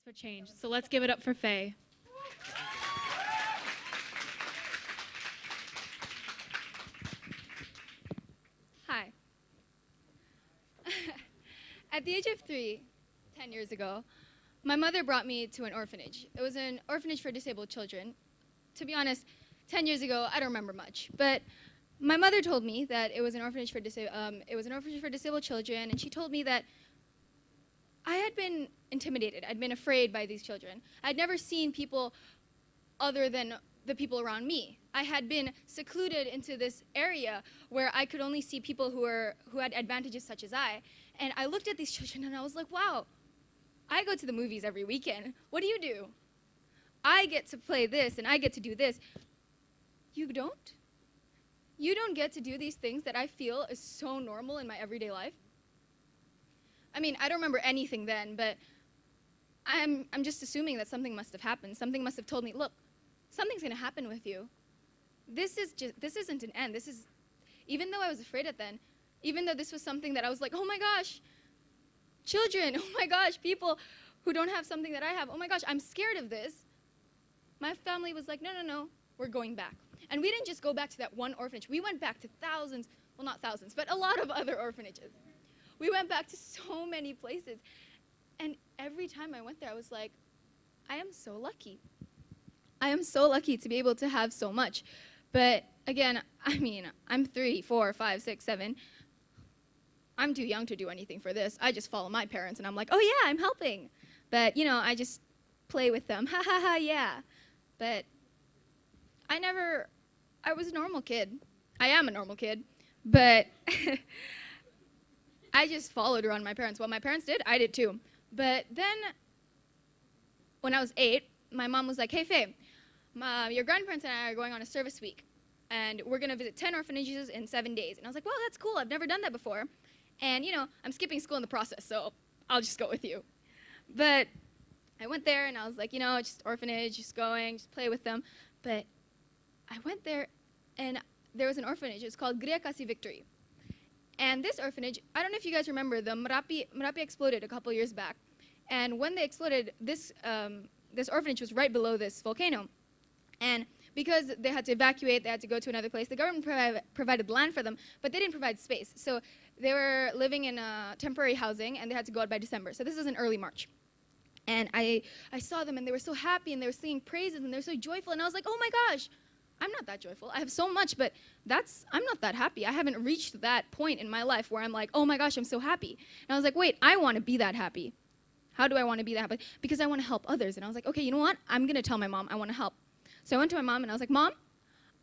for change. So let's give it up for Faye. Hi. At the age of 3, 10 years ago, my mother brought me to an orphanage. It was an orphanage for disabled children. To be honest, 10 years ago, I don't remember much. But my mother told me that it was an orphanage for disabled children, and she told me that I had been intimidated. I'd been afraid by these children. I'd never seen people other than the people around me. I had been secluded into this area where I could only see people who had advantages such as I. And I looked at these children and I was like, wow, I go to the movies every weekend. What do you do? I get to play this and I get to do this. You don't? You don't get to do these things that I feel is so normal in my everyday life? I mean, I don't remember anything then, but I'm just assuming that something must have happened. Something must have told me, look, something's going to happen with you. This isn't an end. Even though I was afraid at then, even though this was something that I was like, oh my gosh, children, oh my gosh, people who don't have something that I have, oh my gosh, I'm scared of this. My family was like, no, no, no, we're going back. And we didn't just go back to that one orphanage. We went back to thousands, well, not thousands, but a lot of other orphanages. We went back to so many places. And every time I went there, I was like, I am so lucky. I am so lucky to be able to have so much. But again, I mean, I'm 3, 4, 5, 6, 7. I'm too young to do anything for this. I just follow my parents, and I'm like, oh yeah, I'm helping. But, you know, I just play with them. Ha ha ha, yeah. But I was a normal kid. I am a normal kid. But I just followed around my parents. What my parents did, I did too. But then, when I was 8, my mom was like, hey, Faye, your grandparents and I are going on a service week, and we're going to visit 10 orphanages in 7 days. And I was like, well, that's cool. I've never done that before. And, you know, I'm skipping school in the process, so I'll just go with you. But I went there, and I was like, you know, just orphanage, just going, just play with them. But I went there, and there was an orphanage. It's called Gria Kasih Victory. And this orphanage, I don't know if you guys remember, the Merapi exploded a couple years back. And when they exploded, this orphanage was right below this volcano. And because they had to evacuate, they had to go to another place, the government provided land for them, but they didn't provide space. So they were living in temporary housing, and they had to go out by December. So this was in early March. And I saw them, and they were so happy, and they were singing praises, and they were so joyful. And I was like, oh my gosh, I'm not that joyful. I have so much, but I'm not that happy. I haven't reached that point in my life where I'm like, oh my gosh, I'm so happy. And I was like, wait, I want to be that happy. How do I want to be that happy? Because I want to help others. And I was like, okay, you know what? I'm going to tell my mom I want to help. So I went to my mom, and I was like, Mom,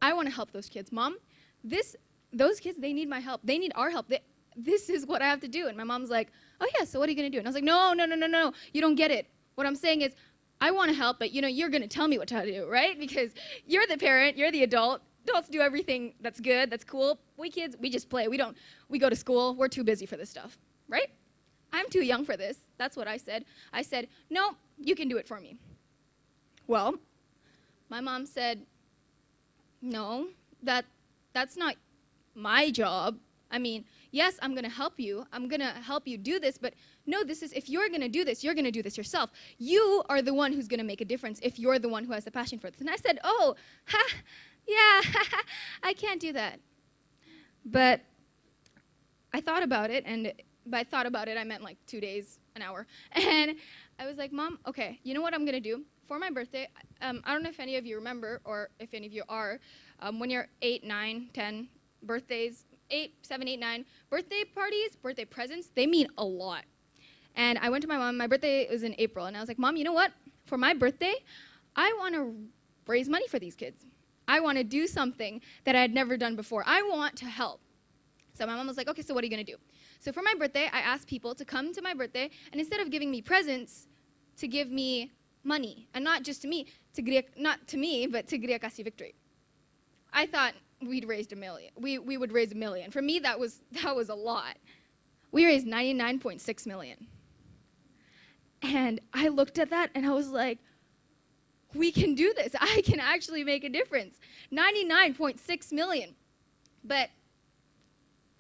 I want to help those kids. Mom, those kids, they need my help. They need our help. This is what I have to do. And my mom's like, oh yeah, so what are you going to do? And I was like, no, no, no, no, no. You don't get it. What I'm saying is, I want to help, but you know, you're going to tell me what to do, right? Because you're the parent, you're the adult. Adults do everything that's good, that's cool. We kids, we just play. We go to school. We're too busy for this stuff, right? I'm too young for this. That's what I said. I said, no, you can do it for me. Well, my mom said, no, that's not my job. I mean, yes, I'm going to help you. I'm going to help you do this, but no, if you're going to do this, you're going to do this yourself. You are the one who's going to make a difference if you're the one who has the passion for this. And I said, oh, yeah, I can't do that. But I thought about it, and by thought about it, I meant like 2 days, an hour. And I was like, Mom, okay, you know what I'm going to do? For my birthday, I don't know if any of you remember, or if any of you are, when you're 8, 9, 10, birthdays, 7, 8, 9, birthday parties, birthday presents, they mean a lot. And I went to my mom. My birthday was in April. And I was like, Mom, you know what? For my birthday, I want to raise money for these kids. I want to do something that I had never done before. I want to help. So my mom was like, okay, so what are you going to do? So for my birthday, I asked people to come to my birthday, and instead of giving me presents, to give me money. And not just to me, not to me, but to Gria Kasih Victory. I thought we'd raised $1 million. We would raise $1 million. For me, that was a lot. We raised $99.6 million. And I looked at that, and I was like, we can do this. I can actually make a difference. $99.6 million. But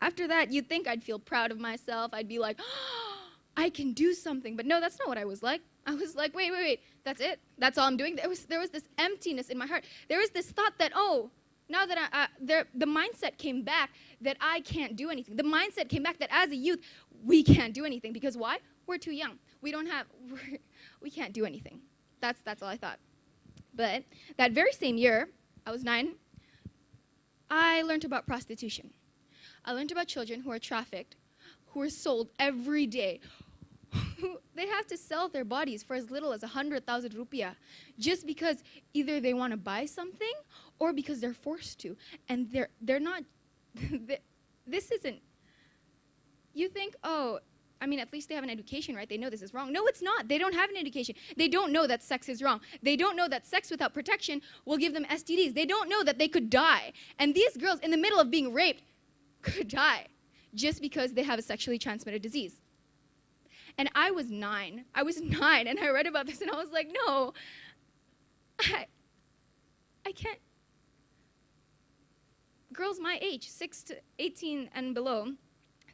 after that, you'd think I'd feel proud of myself. I'd be like, oh, I can do something. But no, that's not what I was like. I was like, wait, that's it? That's all I'm doing? There was this emptiness in my heart. There was this thought that, oh, now that the mindset came back that I can't do anything. The mindset came back that as a youth, we can't do anything. Because why? We're too young. We can't do anything. That's all I thought. But that very same year, I was 9, I learned about prostitution. I learned about children who are trafficked, who are sold every day. They have to sell their bodies for as little as 100,000 rupiah just because either they want to buy something or because they're forced to. And they're not, this isn't, you think, oh, I mean, at least they have an education, right? They know this is wrong. No, it's not. They don't have an education. They don't know that sex is wrong. They don't know that sex without protection will give them STDs. They don't know that they could die. And these girls, in the middle of being raped, could die just because they have a sexually transmitted disease. And I was 9. I was 9, and I read about this, and I was like, no, I can't. Girls my age, 6 to 18 and below,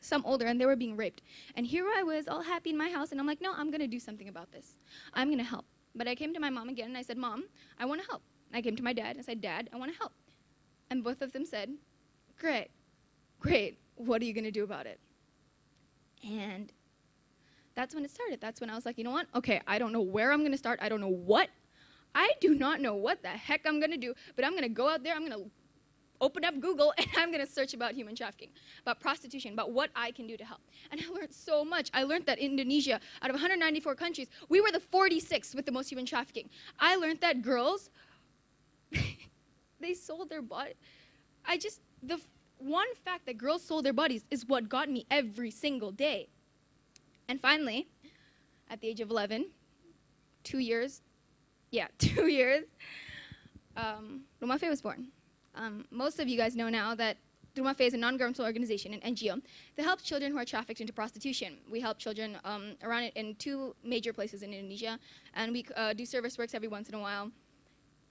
some older, and they were being raped. And here I was, all happy in my house, and I'm like, no, I'm going to do something about this. I'm going to help. But I came to my mom again, and I said, Mom, I want to help. I came to my dad, and I said, Dad, I want to help. And both of them said, great, what are you going to do about it? And that's when it started. That's when I was like, you know what? Okay, I don't know where I'm going to start. I don't know what. I do not know what the heck I'm going to do, but I'm going to go out there. I'm going to open up Google, and I'm going to search about human trafficking, about prostitution, about what I can do to help. And I learned so much. I learned that Indonesia, out of 194 countries, we were the 46th with the most human trafficking. I learned that girls, they sold their body. The one fact that girls sold their bodies is what got me every single day. And finally, at the age of 11, 2 years, Rumah Faye was born. Most of you guys know now that Rumah Faye is a non-governmental organization, an NGO, that helps children who are trafficked into prostitution. We help children around it in 2 major places in Indonesia, and we do service works every once in a while.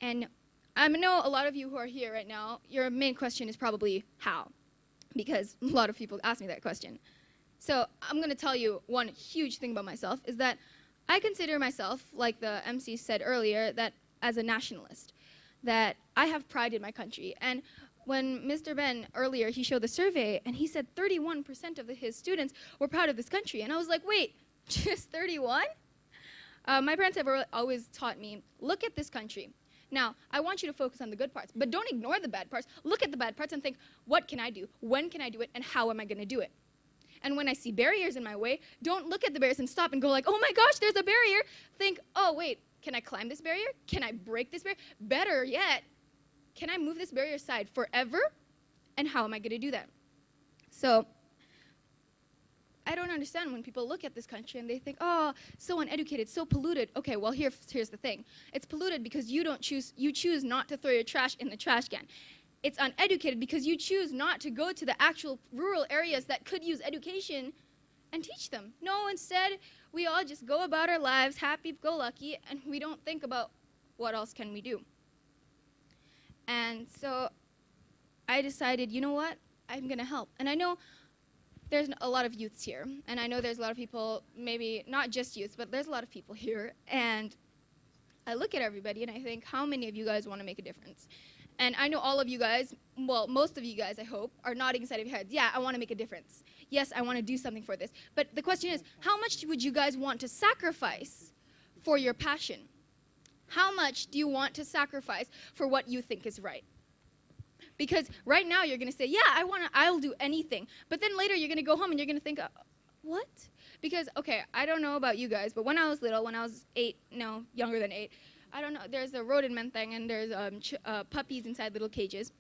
And I know a lot of you who are here right now, your main question is probably how, because a lot of people ask me that question. So I'm going to tell you one huge thing about myself is that I consider myself, like the MC said earlier, that as a nationalist, that I have pride in my country. And when Mr. Ben earlier, he showed the survey, and he said 31% of his students were proud of this country. And I was like, wait, just 31? My parents have always taught me, look at this country. Now, I want you to focus on the good parts, but don't ignore the bad parts. Look at the bad parts and think, what can I do? When can I do it? And how am I going to do it? And when I see barriers in my way, don't look at the barriers and stop and go like, oh my gosh, there's a barrier. Think, oh wait, can I climb this barrier? Can I break this barrier? Better yet, can I move this barrier aside forever? And how am I going to do that? So I don't understand when people look at this country and they think, oh, so uneducated, so polluted. Okay, well, here's the thing. It's polluted because you choose not to throw your trash in the trash can. It's uneducated because you choose not to go to the actual rural areas that could use education and teach them. No, instead, we all just go about our lives happy-go-lucky, and we don't think about what else can we do. And so I decided, you know what? I'm going to help. And I know there's a lot of youths here, and I know there's a lot of people, maybe not just youths, but there's a lot of people here. And I look at everybody, and I think, how many of you guys want to make a difference? And I know all of you guys, well, most of you guys, I hope, are nodding inside of your heads. Yeah, I want to make a difference. Yes, I want to do something for this. But the question is, how much would you guys want to sacrifice for your passion? How much do you want to sacrifice for what you think is right? Because right now you're going to say, yeah, I'll do anything. But then later you're going to go home and you're going to think, what? Because, okay, I don't know about you guys, but when I was little, when I was 8, no, younger than 8, I don't know, there's a rodent man thing, and there's puppies inside little cages.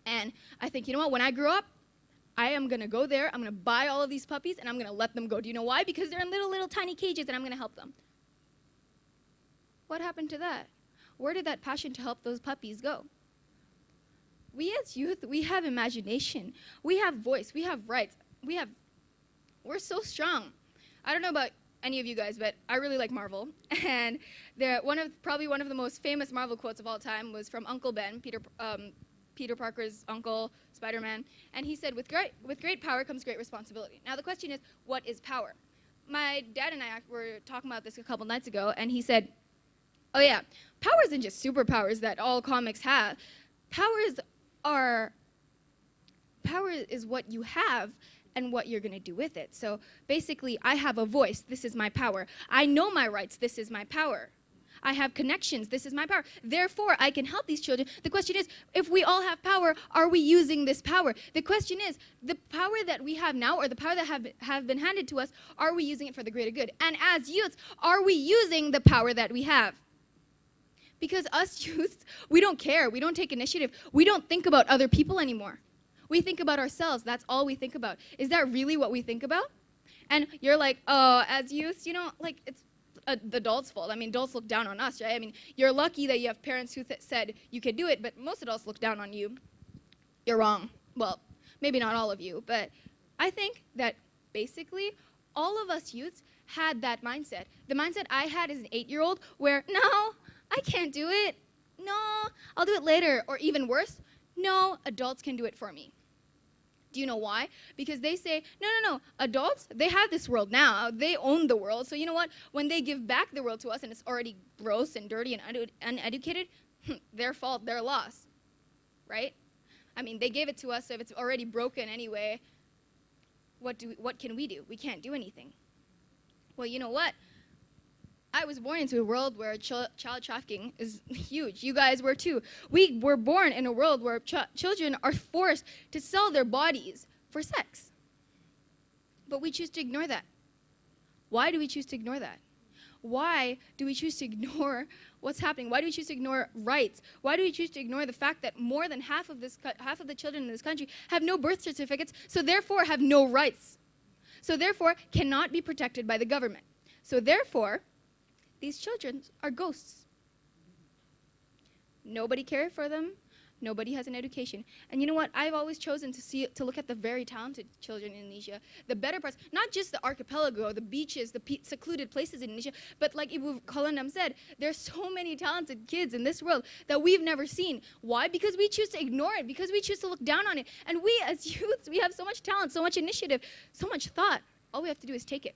And I think, you know what, when I grow up, I am going to go there, I'm going to buy all of these puppies, and I'm going to let them go. Do you know why? Because they're in little tiny cages, and I'm going to help them. What happened to that? Where did that passion to help those puppies go? We as youth, we have imagination. We have voice. We have rights. We're so strong. I don't know about any of you guys, but I really like Marvel. And probably one of the most famous Marvel quotes of all time was from Uncle Ben, Peter Parker's uncle, Spider-Man. And he said, with great power comes great responsibility. Now the question is, what is power? my dad and I were talking about this a couple nights ago, and he said, oh yeah, power isn't just superpowers that all comics have. Power is what you have and what you're going to do with it. So basically, I have a voice. This is my power. I know my rights. This is my power. I have connections. This is my power. Therefore, I can help these children. The question is, if we all have power, are we using this power? The question is, the power that we have now, or the power that have been handed to us, are we using it for the greater good? And as youths, are we using the power that we have? Because us youths, we don't care. We don't take initiative. We don't think about other people anymore. We think about ourselves. That's all we think about. Is that really what we think about? And you're like, oh, as youths, you know, like it's the adults' fault. I mean, adults look down on us, right? I mean, you're lucky that you have parents who said you can do it, but most adults look down on you. You're wrong. Well, maybe not all of you, but I think that basically all of us youths had that mindset. The mindset I had as an 8-year-old where, no, I can't do it. No, I'll do it later. Or even worse, no, adults can do it for me. Do you know why? Because they say, no, adults, they have this world now. They own the world. So you know what? When they give back the world to us and it's already gross and dirty and uneducated, their fault, their loss, right? I mean, they gave it to us, so if it's already broken anyway, what can we do? We can't do anything. Well, you know what? I was born into a world where child trafficking is huge. You guys were too. We were born in a world where children are forced to sell their bodies for sex. But we choose to ignore that. Why do we choose to ignore that? Why do we choose to ignore what's happening? Why do we choose to ignore rights? Why do we choose to ignore the fact that more than half of the children in this country have no birth certificates, so therefore have no rights, so therefore cannot be protected by the government? So therefore, these children are ghosts. Nobody cares for them. Nobody has an education. And you know what? I've always chosen to look at the very talented children in Indonesia, the better parts, not just the archipelago, the beaches, the secluded places in Indonesia, but like Ibu Kolendam said, there's so many talented kids in this world that we've never seen. Why? Because we choose to ignore it, because we choose to look down on it. And we as youths, we have so much talent, so much initiative, so much thought. All we have to do is take it.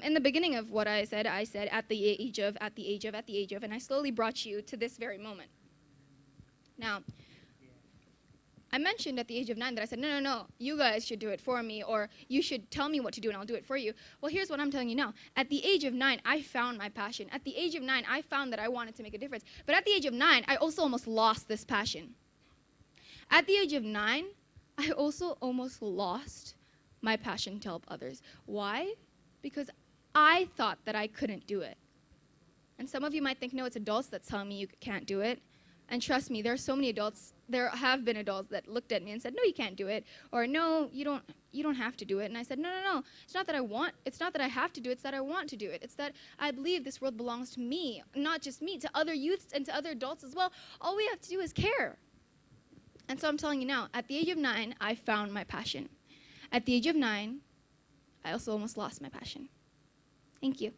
In the beginning of what I said at the age of, and I slowly brought you to this very moment. Now, I mentioned at the age of 9 that I said, no, you guys should do it for me, or you should tell me what to do and I'll do it for you. Well, here's what I'm telling you now. At the age of 9, I found my passion. At the age of 9, I found that I wanted to make a difference. But at the age of 9, I also almost lost this passion. At the age of 9, I also almost lost my passion to help others. Why? Because I thought that I couldn't do it. And some of you might think, no, it's adults that's telling me you can't do it. And trust me, there are so many adults, there have been adults that looked at me and said, no, you can't do it. Or no, you don't have to do it. And I said, no, it's not that I want, it's not that I have to do it, it's that I want to do it. It's that I believe this world belongs to me, not just me, to other youths and to other adults as well. All we have to do is care. And so I'm telling you now, at the age of 9, I found my passion. At the age of 9, I also almost lost my passion. Thank you.